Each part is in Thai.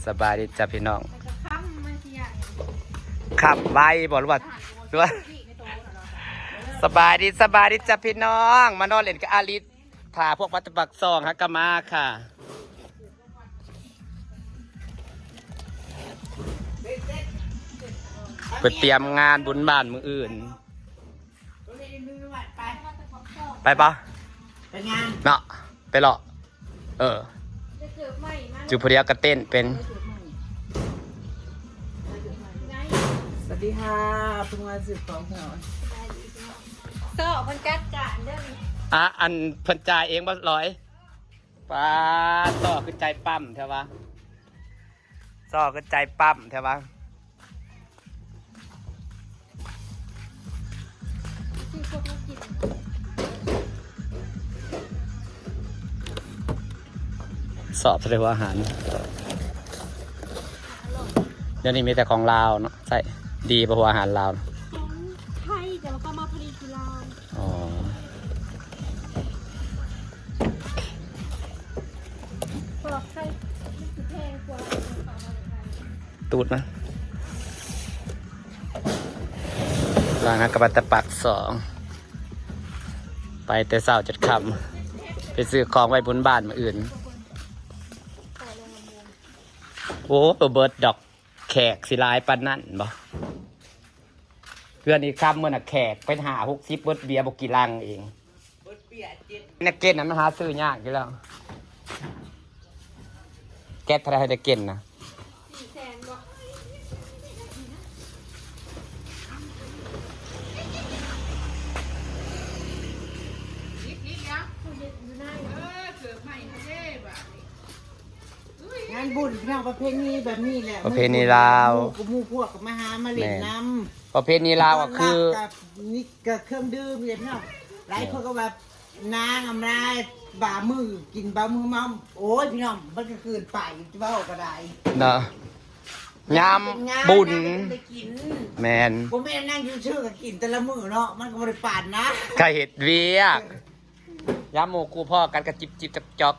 สบายดีจ้ะพี่น้องขับไวบอกว่าสบายดีจ้ะพี่น้องมานอนเล่นกับอาลิสถ่าพวกวัตบักซองฮะกามาค่ะเพื่อเตรียมงานบุญบ้านมืออื่นไปปะเนาะไปหรอจูพเดียกระเต้นเป็นสวัสดีค่ะเพิ่งมาสืบของเหรอโซ่คนจัดการเรื่องอันพันจ่ายเองบ่ร้อยป้าต่อคือใจปั๊มใช่ปะต่อคือใจปั๊มใช่ปะที่พวกเรากินสอบเรียกว่าอาหารเดี๋ยวนี้มีแต่ของลาวเนาะใช่ดีเพราะว่าอาหารลาวของไทยแต่ว่าก็มาผลิตที่ลาวอ๋อปลอกไทยมันคือแพงกว่าตูดนะร้านกระบะตะปัก2ไปแต่เช้าจัดค่ำไปซื้อของไว้บนบ้านมาอื่นโอ้เบิร์ดดอกแขกสิลายปานนั่นบ่เพื่อนอีกคำเมื่อน่ะแขกไปหา60เบิร์ดเบียร์บกี่ลังเองนักเก็ตนั้นมันหาซื้อยากอยู่แล้วแก๊สทะเลได้เก็ตนะ400,000บ่งานบุญพี่น้องประเพณีแบบนี้แหละประเพณีลาวกับมูพวกกับมาหามาเล่นน้ำประเพณีลาวก็คือนี่กับเครื่องดื่มเนี่ยพี่น้องหลายคนก็แบบนางอำลาบ่ามือกินบ่ามือมั่มโอ้ยพี่น้องมันก็คืนไปจะว่าก็ได้เนาะยำบุญแมนผมไม่นั่งชื่อๆกับกินแต่ละมือเนาะมันก็บริปานนะไก่เห็ดเวียกยำโมกูพ่อกันกระจิบจอก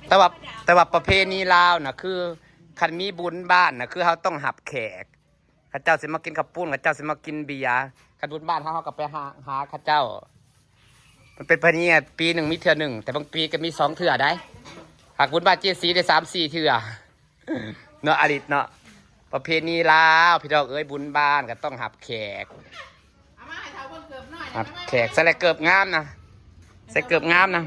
แต่ว่าประเพณีลาวน่ะคือคันมีบุญบ้านน่ะคือเขาต้องหับแขกข้าเจ้าสิมากินข้าวปุ้นข้าเจ้าสิมากินเบียร์คันบุญบ้านเขาก็ไปหาข้าเจ้ามันเป็นประเพณีปีหนึ่งมีเทื่อหนึ่งแต่บางปีก็มี2 เทื่อได้หากบุญบ้านเจสีได้3-4 เทื่อเนาะอลิศเนาะประเพณีลาวพี่น้องเอ้ยบุญบ้านก็ต้องหับแขกหับแขกใส่เกือบงามนะใส่เกือบงามนะ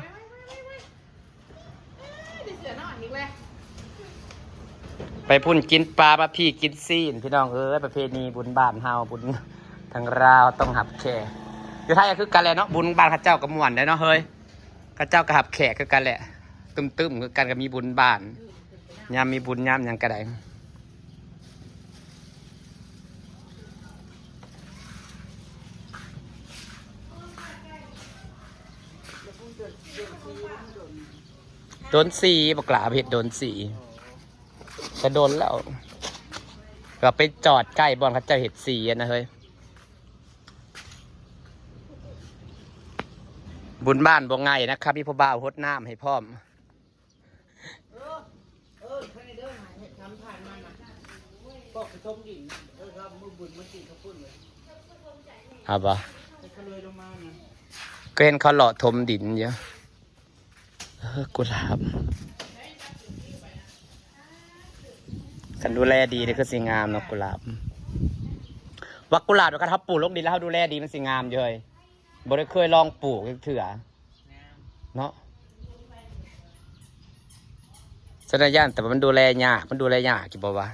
ไปพุ่นกินปลาปลาพี่กินซีนพี่น้องเอ้ยประเพณีบุญบ้านเฮาบุญทางลาวต้องหับแขกอยู่ไทยก็คือกันแหละเนาะบุญบ้านข้าเจ้ากับม่วนได้เนาะเฮ้ยข้าเจ้ากับหับแขกคือกันแหละตึมคือกันกับมีบุญบ้านยามมีบุญยามยังกระไดโดนสีบอกลาเห็ดโดนสีจะโดนแล้วก็ไปจอดใกล้บอลเขาจะเห็ดสีนะเฮ้ยบุญบ้านบ่ง่ายนะครับพี่พ่อบ่าวฮดน้ำให้พร้อมเอาปะก็เห็นเขาหล่อทมดินเยอะกุหลาบกันดูแลดีเลยคือสีงามเนาะกุหลาบวักกุหลาบเดี๋ยวกันทับปลูกลงดินแล้วเขาดูแลดีมันสีงามเลยบ่ได้เคยลองปลูกเถื่อเนาะสัญญาณแต่มันดูแลยากกี่บอกว่า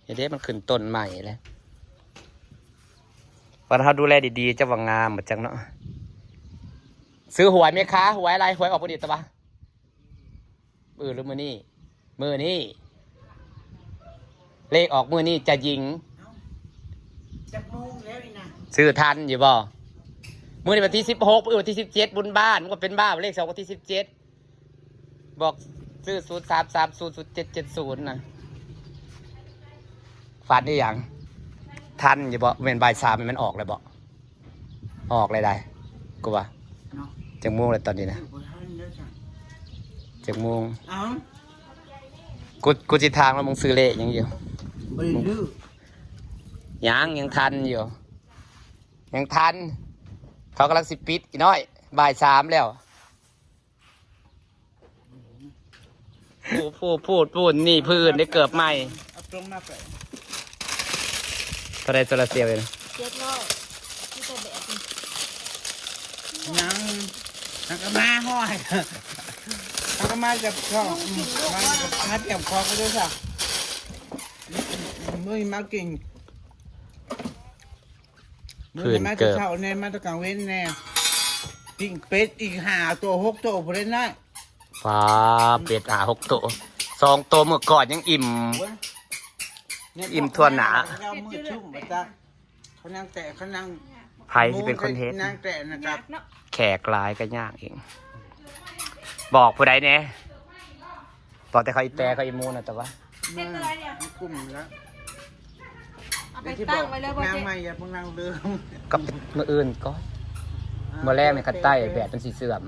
เดี๋ยวมันขึ้นต้นใหม่แล้ววันเขาดูแลดีๆจะว่างามเหมือนจังเนาะซื้อหวยไหมคะหวยอะไรหวยออกผลิตปะหรือมือนี่เลขออกมือนี่จะยิงซื้อทันอยู่บ่มือในวันที่16วันที่17บุญบ้านมันก็เป็นบ้าเลข2วันที่17บอกซื้อ03300770นะฝันได้ยังทันอยู่บ่เป็นบ่าย3มันออกเลยบ่ออกเลยได้กูว่าจังม่วงเลยตอนนี้นะจังม่วง กูจิทางแล้วมึงซื้อเละยังอยู่ บริลื้อ ยังทันอยู่ยังทัน เขากำลังสิปิดอีกน้อยบ่าย 3แล้วพูดนี่พื้นได้เกิบใหม่ เอาตรงมาไป เท่าไรโซลาเซลล์เลยนะ 700ที่ตัวแบบนี้ ยังก็มาห้อยยังก็มากับข้าวมากับพัดกับคอก็ด้วยสักมือมากินมือมาจะเช่าแน่มาตะกังเว้นแน่ปิ้งเป็ดอีก5 ตัว 6 ตัวพอได้น้อย ฟ้าเป็ด6 ตัว2 ตัวเมื่อก่อนยังอิ่ม อิ่มทั่วหนา เขามือชุ่มมาจ้ะเขานั่งแตะเขานั่ง ไผ่ที่เป็นคนเฮ็ด นั่งแตะนะครับ เนาะ แขกหลายก็ยากเอง บอกผู้ใดเนี่ยบอกแต่เขาอีแต่เขาอีมูนะแต่ว่า เฮ็ดอะไรเนี่ย กลุ่มแล้ว เอาไปตั้งไว้เลยบ่ นั่ง เจ๊ ไม่อย่าเพิ่งนั่งลืม กับมืออื่นก็มือแรกในคันใต้แบตเป็นสีเสื่อม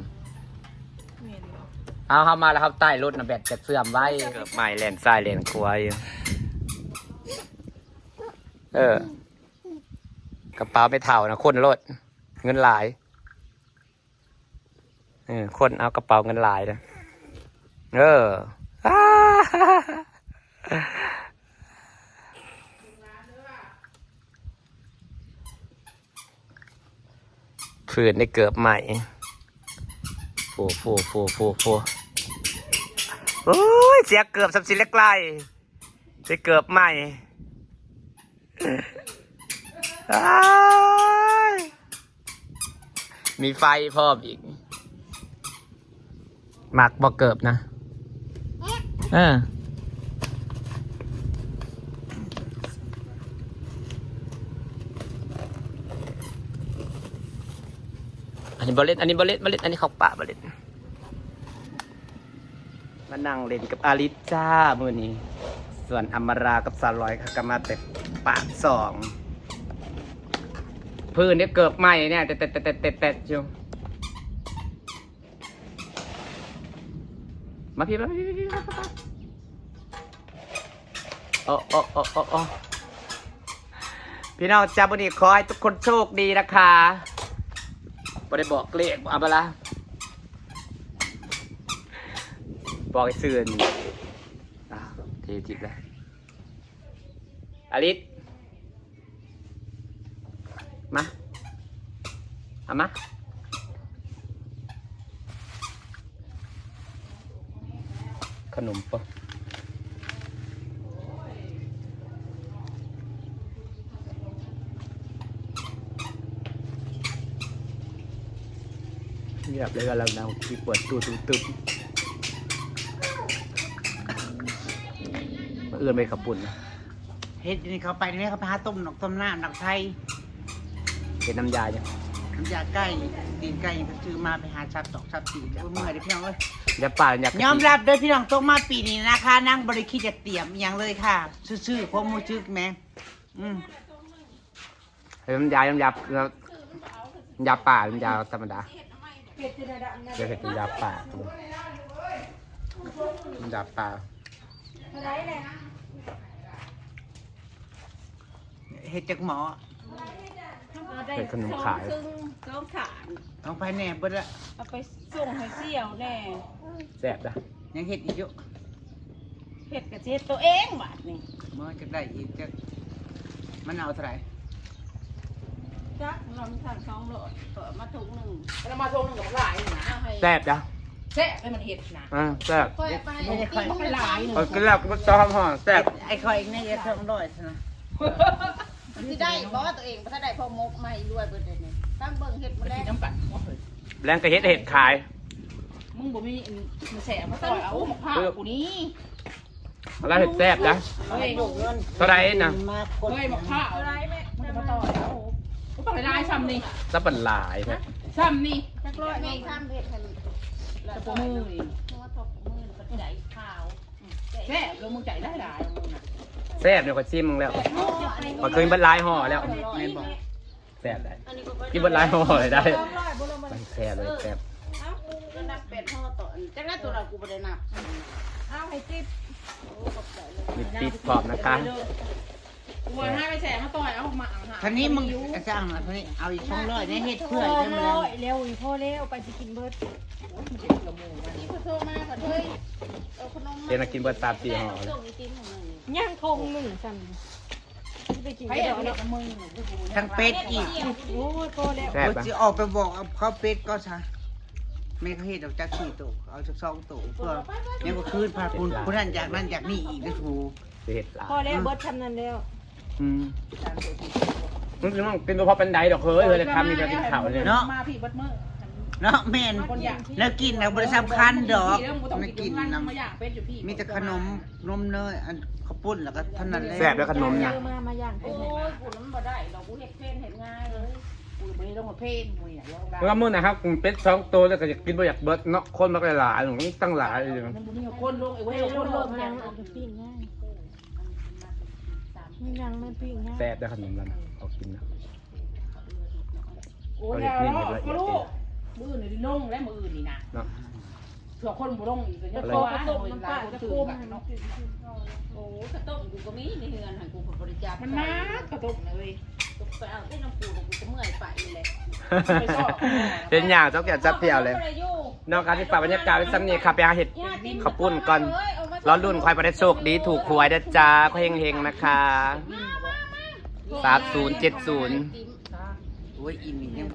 เอาเข้ามาแล้วครับใต้รถนะแบตจะเสื่อมไว้เกือบใหม่เลนซ้ายเลนขวาอยู่กระเป๋าไม่เท่านะคนรถเงินหลายคนเอากระเป๋าเงินหลายนะฝืนได้เกือบใหม่โอ้ยเสียเกือบสับสิเล็กไล่ได้เกือบใหม่มีไฟพร้อมอีกหมักบ่เกือบนะอันนี้บอลเล่นอันนี้เขาป่าบอลเล่นมานั่งเล่นกับอาริจ้ามือนี้ส่วนอมรากับซาลอยเขาก็มาแต่ปาก2พื้นเนี่ยเกือบไหมเนี่ยแต่อยู่มาพี่โอ้พี่น้องจ้าบุญขอให้ทุกคนโชคดีนะคะบ่ได้บอกเลขเอาไปละบอกไอ้เสื่อนทีจิบเลยอลิสมาเอามาขนมปะเงียบเลยก็เราเอาที่เปิดตู้ตึ๊บมาเอื้อนไปขับปุ่นนะ เฮ็ดนี่เขาไปนี่เขาไปหาต้มหนอกต้มน้ำหนอกไทย เป็นน้ำยาเนี่ย น้ำยาไก่ตีนไก่ก็ซื้อมาไปหาชับตอกชับตีนเมื่อยได้พี่น้องเอ้ย ยาป่าอยาก ยอมรับเด้อพี่น้องต้องมาปีนี้นะคะนั่งบริคิดจะเตรียมอหย่างเลยค่ะซื่อๆเพราะมูชึกแม่ น้ำยาป่าน้ำยาธรรมดาจะเห็นเป็นยาป่าน้ำยาป่า อะไรเนี่ย เฮ็ดจากหมอ เป็นขนมขาย ต้องขาย ต้องไปแหน่เบิดละ เอาไปส่งให้เสี่ยวแน่ แซ่บนะ ยังเฮ็ดอีกเยอะ เฮ็ดกับเฮ็ดตัวเองบาดนี่ เมื่อจะได้อีกจะมันเอาเท่าไหร่ จักเรามีทาง2โลมาถุงหนึง แล้วมาโชว์หนึ่งกับหลายนะ เอาให้ แซ่บนะ แซ่ให้มันเห็ดนะ แซ่บ ค่อยไปกินไปหลาย กินแล้วก็ซ้อมห่อแซ่บ ไอ้คอยอีกนี่จะต้องร้อยซะนะ สิได้บ่ว่าตัวเองบ่ทันได้พอมกมาให้รวยเบิดเลยนี่ตั้งเบิ่งเฮ็ดบ่ มัน ได้ กินน้ำกัน แรงกระเฮ็ดเห็ดขาย มึงบ่มีมันแสบมาต่อยเอาหมกผ้ากูนี้ แล้วเห็ดแซ่บนะ เฮ้ย เท่าไหรนะ มากคน เฮ้ยหมกผ้า เอาไรแม่ มึงมาต่อยเอากูต้องไปได้ซ้ำนี่ ซับปันหลายนะ ซ้ำนี่ จักร้อยแม่ทำเฮ็ดให้ จะปมือ เพราะว่าทบมือก็ใจขาว แซ่แล้วมึงใจได้หลายมึงน่ะ แซ่บเนี่ยก็ชิมมึงแล้วมันเคยเป็นลายห่อแล้วไม่บอกแซ่บได้กินเป็นลายห่อเลยได้มันแซ่บเลยแซ่บ เอ้าก็นับเป็ดห่อต่อจักนั้นตัวเรากูบ่ได้นับเอ้า ให้จิ๊บ มีติดพร้อมนะคะ กลัวให้ไปแฉมาต่อยเอามาหา ท่านี้มึงสร้างนะท่านี้เอาอีก200เนี่ยเฮ็ดเพื่อ พ่อ ยัง เล ไง ยเร็วอีพ่อเร็วไปจะกินเบิร์ด นี่เพิ่นโทรมาก็เฮ้ยเอาขนม เดี๋ยวกินเบิร์ตาม4ห่อเลย ส่งอีติ้มของมึง ย่างทงหนึ่งสั่นไปกิน ไป เดี๋ เดี๋ ย ยว ว เนาะ มึง ทั้งเป็ดอีก โอ้ยพ่อแล้ว แซ่บ กู ปะ จะออกไปบอกเอาข้าวเป็ดก็ซะไม่เขาเฮ็ดออกจาก4ตัวเอาจาก2ตัวเพื่อยังก็คืนพาคุณผู้นั้นจากนั้นจากนี่อีกได้ถูก สิเห็ดหลาย พ่อแล้วเบิร์ดทำนั้นแล้ว มึงต้องกินตัวพอเป็นไดดอกเฮ้ยเลยคำนี้จะกินข้าวเลย มาพี่บัดมื้อ เนาะแม่นแล้วกินน่ะบ่ได้สำคัญดอกไม่กิน น้ำ นำ มาย่างเป็ดอยู่พี่ มีแต่ขนมนมเนยอันข้าวปุ้นแล้วก็เท่านั้นแหละ แซ่บด้วยขนมเนี่ย มาย่างเป็ โอ้ นไง ยกูน้ำบ่ได้เรากูเฮ็ดเพลนเฮ็ดง่ายเลย กูไม่ต้องมาเพนมึงอย่าง แล้วมื้อนะครับเป็ด2ตัวแล้วก็จะกินบ่อยากเบิดเนาะคนมาหลายๆหนูตั้งหลายเลย มันบุญนี่คนลงไอ้เว้ย เร็ว คนล ล ง งยังเอาไปปิ้งง่ายไม่ยังไม่ปิ้งง่าย แซ่บด้วยขนมแล้วนะเอากินนะ โอ้ยแล้วก็รู้มือนี่ลงและมือนี่นะ เนาะ เผื่อคนบุลงอีกจะ โต โต กระ นะ ตุกน้ำปลาจะคุ้ม โอ้กระต้มกูก็มีในเฮือนให้กูบริจาค มันมากกระตุกเลย ตกไปเอาที่น้ำปูกูจะเมื่อยไปเลย เป็นอย่างเจ้าแก่จัดเที่ยวเลยนอกจากที่ฝากบรรยากาศไว้ซ้ำนี่ค่ะไปหาเห็ดข้าวปุ้นก่อนร้อนรุ่นควายประเทศโชคดีถูกหวยนะจ๊ะก็เฮงๆนะคะ3070 โอ้ยอินนี่ยัง